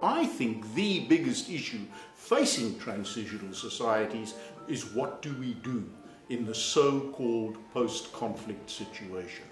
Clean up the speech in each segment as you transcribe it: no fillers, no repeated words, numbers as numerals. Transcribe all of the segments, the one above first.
I think the biggest issue facing transitional societies is what do we do in the so-called post-conflict situation.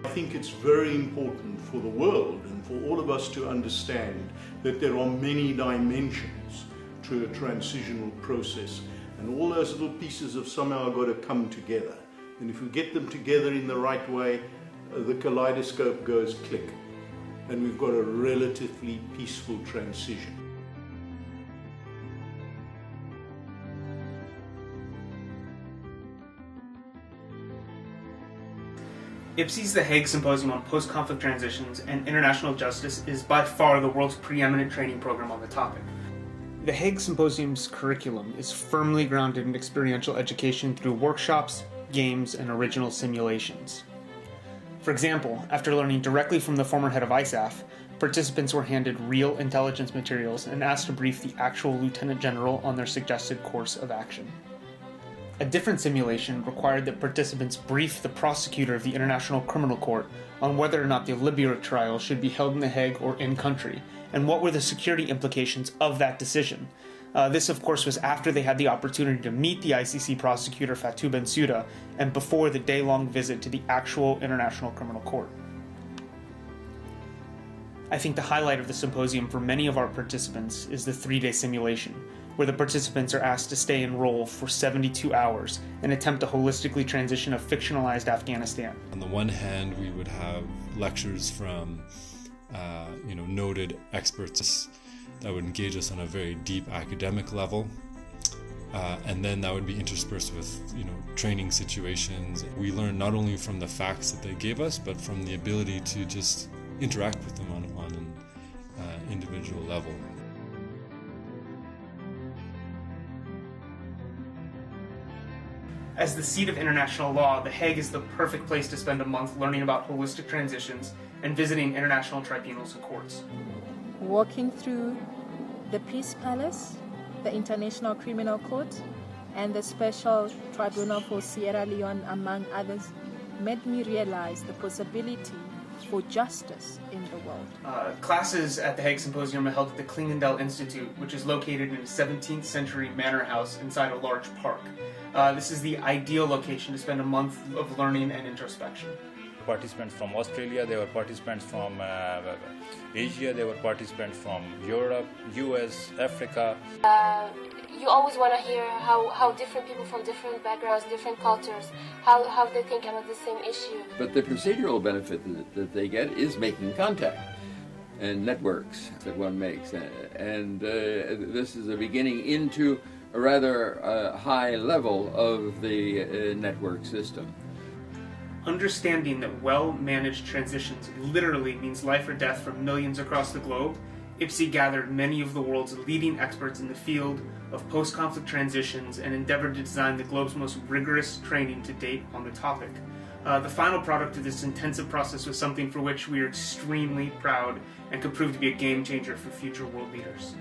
I think it's very important for the world and for all of us to understand that there are many dimensions to a transitional process, and all those little pieces have somehow got to come together. And if we get them together in the right way, the kaleidoscope goes click, and we've got a relatively peaceful transition. IPSI's The Hague Symposium on Post-Conflict Transitions and International Justice is by far the world's preeminent training program on the topic. The Hague Symposium's curriculum is firmly grounded in experiential education through workshops, games, and original simulations. For example, after learning directly from the former head of ISAF, participants were handed real intelligence materials and asked to brief the actual Lieutenant General on their suggested course of action. A different simulation required that participants brief the prosecutor of the International Criminal Court on whether or not the Libya trial should be held in The Hague or in country, and what were the security implications of that decision. This, of course, was after they had the opportunity to meet the ICC prosecutor Fatou Bensouda and before the day-long visit to the actual International Criminal Court. I think the highlight of the symposium for many of our participants is the 3-day simulation, where the participants are asked to stay in role for 72 hours and attempt to holistically transition a fictionalized Afghanistan. On the one hand, we would have lectures from noted experts that would engage us on a very deep academic level, and then that would be interspersed with training situations. We learned not only from the facts that they gave us, but from the ability to just interact with them on an individual level. As the seat of international law, The Hague is the perfect place to spend a month learning about holistic transitions and visiting international tribunals and courts. Walking through the Peace Palace, the International Criminal Court, and the Special Tribunal for Sierra Leone, among others, made me realize the possibility for justice in the world. Classes at the Hague Symposium are held at the Klingendel Institute, which is located in a 17th century manor house inside a large park. This is the ideal location to spend a month of learning and introspection. Participants from Australia, there were participants from Asia, there were participants from Europe, US, Africa. You always want to hear how different people from different backgrounds, different cultures, how they think about the same issue. But the procedural benefit that they get is making contact and networks that one makes. And this is a beginning into a rather high level of the network system. Understanding that well-managed transitions literally means life or death for millions across the globe, IPSI gathered many of the world's leading experts in the field of post-conflict transitions and endeavored to design the globe's most rigorous training to date on the topic. The final product of this intensive process was something for which we are extremely proud and could prove to be a game changer for future world leaders.